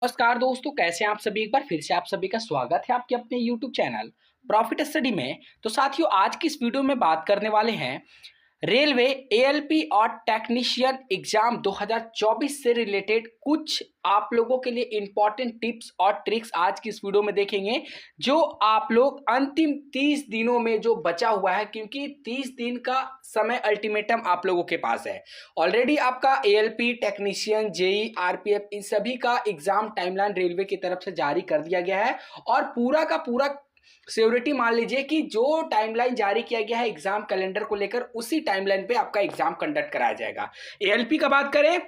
नमस्कार दोस्तों, कैसे हैं आप सभी। एक बार फिर से आप सभी का स्वागत है आपके अपने यूट्यूब चैनल प्रॉफिट स्टडी में। तो साथियों, आज की इस वीडियो में बात करने वाले हैं रेलवे एएलपी और टेक्नीशियन एग्जाम 2024 से रिलेटेड कुछ आप लोगों के लिए इंपॉर्टेंट टिप्स और ट्रिक्स आज की इस वीडियो में देखेंगे, जो आप लोग अंतिम 30 दिनों में जो बचा हुआ है, क्योंकि 30 दिन का समय अल्टीमेटम आप लोगों के पास है। ऑलरेडी आपका एएलपी, टेक्नीशियन, जेई, आरपीएफ, इन सभी का एग्जाम टाइमलाइन रेलवे की तरफ से जारी कर दिया गया है और पूरा का पूरा श्योरिटी मान लीजिए कि जो टाइमलाइन जारी किया गया है एग्जाम कैलेंडर को लेकर, उसी टाइमलाइन पे आपका एग्जाम कंडक्ट कराया जाएगा। एएलपी का बात करें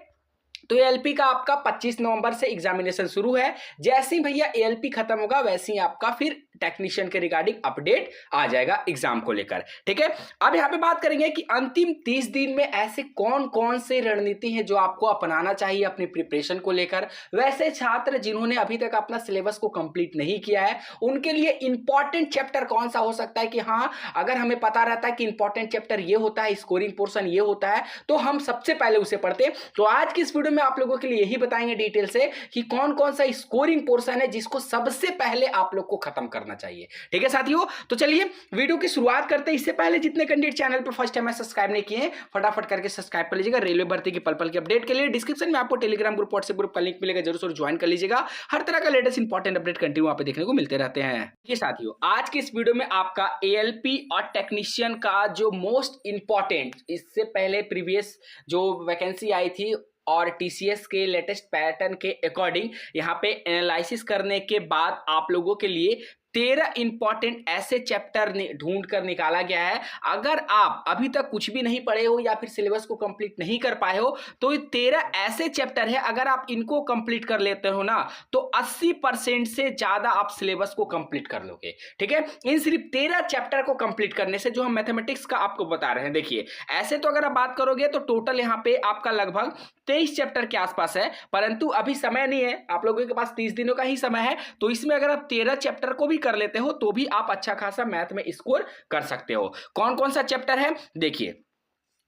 तो एएलपी का आपका 25 नवंबर से एग्जामिनेशन शुरू है। जैसे ही भैया एएलपी खत्म होगा वैसे ही आपका फिर टेक्नीशियन के रिगार्डिंग अपडेट आ जाएगा एग्जाम को लेकर। ठीक है, अब यहां पे बात करेंगे कि अंतिम 30 दिन में ऐसे कौन कौन से रणनीति हैं जो आपको अपनाना चाहिए अपनी प्रिपरेशन को लेकर। वैसे छात्र जिन्होंने अभी तक अपना सिलेबस को कंप्लीट नहीं किया है, उनके लिए इंपॉर्टेंट चैप्टर कौन सा हो सकता है कि हाँ, अगर हमें पता रहता है कि इंपॉर्टेंट चैप्टर ये होता है, स्कोरिंग पोर्शन ये होता है, तो हम सबसे पहले उसे पढ़ते। तो आज की इस वीडियो में आप लोगों के लिए यही बताएंगे डिटेल से कि कौन कौन सा स्कोरिंग पोर्शन है जिसको सबसे पहले आप लोग को खत्म करना चाहिए। ठीक है साथियों, तो चलिए वीडियो की शुरुआत करते हैं। इससे पहले जितने कैंडिडेट चैनल पर फर्स्ट टाइम सब्सक्राइब नहीं किए हैं, फटाफट करके सब्सक्राइब कर लीजिएगा। रेलवे भर्ती की पल पल की अपडेट के लिए डिस्क्रिप्शन में आपको टेलीग्राम ग्रुप, व्हाट्सएप ग्रुप का लिंक मिलेगा, जरूर ज्वाइन कर लीजिएगा। हर तरह का लेटेस्ट इंपॉर्टेंट अपडेट कंटिन्यू वहां पे देखने को मिलते रहते हैं। ये साथियों, आज की इस वीडियो में आपका एएलपी और टेक्नीशियन का जो मोस्ट इंपॉर्टेंट, इससे पहले प्रीवियस जो वैकेंसी आई थी और टीसीएस के लेटेस्ट पैटर्न के अकॉर्डिंग यहाँ पे एनालिसिस करने के बाद आप लोगों के लिए 13 इंपॉर्टेंट ऐसे चैप्टर ढूंढ कर निकाला गया है। अगर आप अभी तक कुछ भी नहीं पढ़े हो या फिर सिलेबस को कंप्लीट नहीं कर पाए हो, तो ये 13 ऐसे चैप्टर है, अगर आप इनको कंप्लीट कर लेते हो ना, तो 80% से ज्यादा आप सिलेबस को कंप्लीट कर लोगे। ठीक है, इन सिर्फ 13 चैप्टर को कंप्लीट करने से, जो हम मैथमेटिक्स का आपको बता रहे हैं, देखिए ऐसे तो अगर आप बात करोगे तो टोटल यहाँ पे आपका लगभग 23 चैप्टर के आसपास है, परंतु अभी समय नहीं है, आप लोगों के पास 30 दिनों का ही समय है। तो इसमें अगर आप 13 चैप्टर को भी कर लेते हो तो भी आप अच्छा खासा मैथ में स्कोर कर सकते हो। कौन कौन सा चैप्टर है देखिए,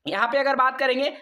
यहां पे अगर बात करेंगे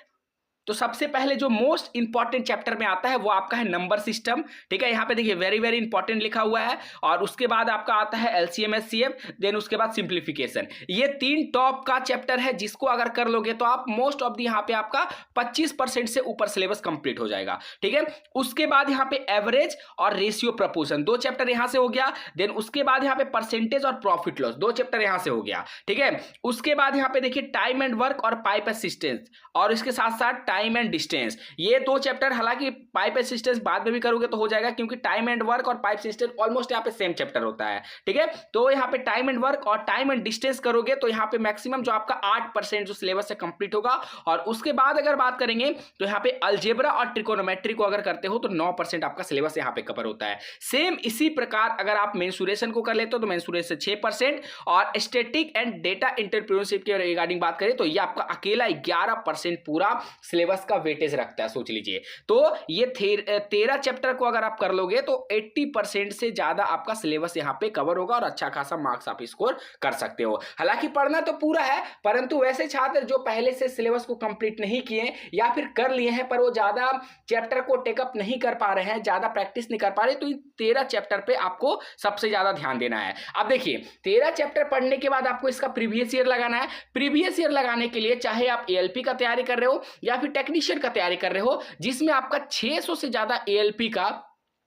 तो सबसे पहले जो मोस्ट इंपॉर्टेंट चैप्टर में आता है वो आपका है नंबर सिस्टम। ठीक है, यहाँ पे देखिए वेरी वेरी इंपॉर्टेंट लिखा हुआ है, और उसके बाद आपका आता है एलसीएम एचसीएफ, देन उसके बाद सिंप्लीफिकेशन। ये 3 टॉप का चैप्टर है, जिसको अगर कर लोगे तो आप मोस्ट ऑफ द यहाँ पे आपका 25% से ऊपर सिलेबस कंप्लीट हो जाएगा। ठीक है, उसके बाद यहाँ पे एवरेज और रेशियो प्रपोर्शन 2 चैप्टर यहाँ से हो गया। देन उसके बाद यहाँ पे परसेंटेज और प्रॉफिट लॉस 2 चैप्टर यहाँ से हो गया। ठीक है, उसके बाद यहाँ पे देखिए टाइम एंड वर्क और पाइप असिस्टेंस, और इसके साथ साथ टाइम एंड डिस्टेंस, ये 2 चैप्टर। हालांकि पाइप असिस्टेंस बाद में भी करोगे तो हो जाएगा, क्योंकि टाइम एंड वर्क और पाइप असिस्टेंस ऑलमोस्ट यहाँ पे सेम चैप्टर होता है। ठीक है, तो यहाँ पे टाइम एंड वर्क और टाइम एंड डिस्टेंस करोगे तो यहाँ पे मैक्सिमम जो आपका 8% जो सिलेबस से कंप्लीट होगा। और उसके बाद अगर बात करेंगे तो यहाँ पे अलजेब्रा और ट्रिकोनोमेट्री को अगर करते हो तो 9% आपका सिलेबस यहाँ पे कवर होता है। सेम इसी प्रकार अगर आप मेंसुरेशन को कर लेते हो तो मेंसुरेशन 6%, और स्टैटिक एंड डेटा एंटरप्रेन्योरशिप के रिगार्डिंग बात करें तो ये आपका अकेला 11% पूरा सिलेबस का वेटेज रखता है, सोच लीजिए। तो ये 13 चैप्टर को अगर आप कर लोगे तो 80% से ज्यादा आपका सिलेबस यहाँ पे कवर होगा और अच्छा खासा मार्क्स आप स्कोर कर सकते हो। हालांकि पढ़ना तो पूरा है, परंतु वैसे छात्र जो पहले से सिलेबस को कंप्लीट नहीं किए या फिर कर लिए हैं पर वो ज्यादा चैप्टर को टेकअप नहीं कर पा रहे हैं, ज्यादा प्रैक्टिस नहीं कर पा रहे, तो इन 13 चैप्टर पे आपको सबसे ज्यादा ध्यान देना है। अब देखिए 13 चैप्टर पढ़ने के बाद आपको इसका प्रीवियस ईयर लगाना है। प्रीवियस ईयर लगाने के लिए चाहे आप एएलपी का तैयारी कर रहे हो या फिर टेक्नीशियन का तैयारी कर रहे हो, जिसमें आपका 600 से ज्यादा एएलपी का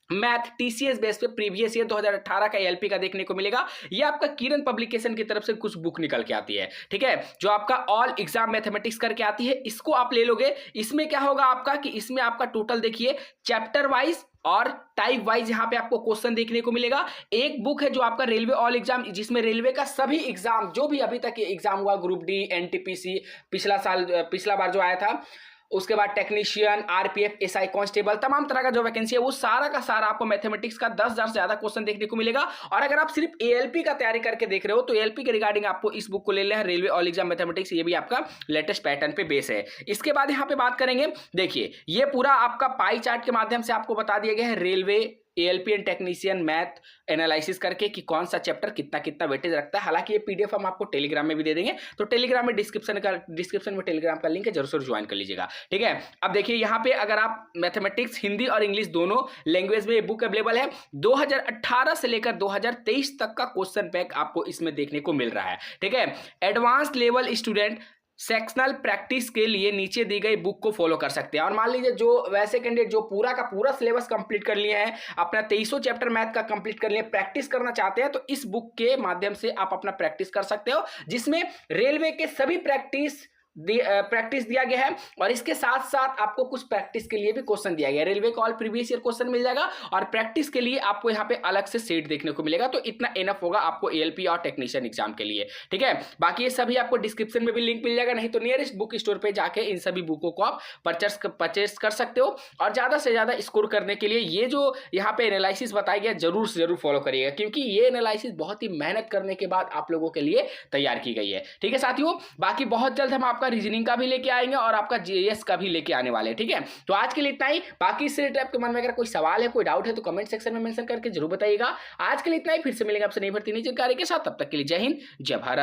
मैथ टीसीएस बेस पे प्रीवियस ईयर 2018 का एएलपी का देखने को मिलेगा। ये आपका किरण पब्लिकेशन की तरफ से कुछ बुक निकल के आती है। ठीक है, जो आपका ऑल एग्जाम मैथमेटिक्स करके आती है, इसको आप ले लोगे। इसमें क्या होगा आपका कि इसमें आपका टोटल देखिए चैप्टर वाइज और टाइप वाइज यहाँ पे आपको क्वेश्चन देखने को मिलेगा। एक बुक है जो आपका रेलवे ऑल एग्जाम, जिसमें रेलवे का सभी एग्जाम जो भी अभी तक एग्जाम हुआ, ग्रुप डी, एनटीपीसी, पिछला बार जो आया था, उसके बाद टेक्नीशियन, आरपीएफ, एसआई कांस्टेबल, तमाम तरह का जो वैकेंसी है वो सारा का सारा आपको मैथमेटिक्स का 10,000 से ज्यादा क्वेश्चन देखने को मिलेगा। और अगर आप सिर्फ एएलपी का तैयारी करके देख रहे हो तो एएलपी के रिगार्डिंग आपको इस बुक को ले लेना है, रेलवे ऑल एग्जाम मैथमेटिक्स। ये भी आपका लेटेस्ट पैटर्न पे बेस है। इसके बाद यहाँ पे बात करेंगे, देखिए ये पूरा आपका पाई चार्ट के माध्यम से आपको बता दिया गया है railway ALP and technician math analysis करके कि कौन सा चैप्टर कितना कितना वेटेज रखता है। हालांकि ये PDF हम आपको टेलीग्राम में भी दे देंगे, तो टेलीग्राम में डिस्क्रिप्शन में टेलीग्राम का लिंक है, जरूर ज्वाइन कर लीजिएगा। ठीक है, अब देखिए यहाँ पे अगर आप मैथमेटिक्स हिंदी और इंग्लिश दोनों लैंग्वेज में ये बुक अवेलेबल है। 2018 से लेकर 2023 तक का क्वेश्चन बैंक आपको इसमें देखने को मिल रहा है। ठीक है, advance level student sectional practice के लिए नीचे दी गई बुक को फॉलो कर सकते हैं। और मान लीजिए जो वैसे कैंडिडेट जो पूरा का पूरा सिलेबस कंप्लीट कर लिए हैं, अपना 2300 चैप्टर मैथ का कंप्लीट कर लिए, प्रैक्टिस करना चाहते हैं, तो इस बुक के माध्यम से आप अपना प्रैक्टिस कर सकते हो, जिसमें रेलवे के सभी प्रैक्टिस दिया गया है। और इसके साथ साथ आपको कुछ प्रैक्टिस के लिए भी क्वेश्चन दिया गया है। रेलवे का ऑल प्रीवियस ईयर क्वेश्चन मिल जाएगा और प्रैक्टिस के लिए आपको यहाँ पे अलग से सेट देखने को मिलेगा। तो इतना इनफ होगा आपको ALP और टेक्नीशियन एग्जाम के लिए। ठीक है, बाकी ये सभी आपको डिस्क्रिप्शन में भी लिंक मिल जाएगा, नहीं तो नियरेस्ट बुक स्टोर पे जाके इन सभी बुकों को आप परचेस कर सकते हो। और ज्यादा से ज्यादा स्कोर करने के लिए ये जो यहाँ पे एनालिसिस बताया गया जरूर से जरूर फॉलो करिएगा, क्योंकि ये एनालिसिस बहुत ही मेहनत करने के बाद आप लोगों के लिए तैयार की गई है। ठीक है साथियों, बाकी बहुत जल्द हम आपका रीजनिंग का भी लेके आएंगे और आपका GS का भी लेके आने वाले हैं। ठीक है, तो आज के लिए इतना ही। बाकी इस रिलेटेड आपके मन में अगर कोई सवाल है, कोई डाउट है, तो कमेंट सेक्शन में मेंशन करके जरूर बताइएगा। आज के लिए इतना ही, फिर से मिलेंगे आपसे नई भर्ती नई जानकारी के साथ। तब तक के लिए जय हिंद, जय भारत।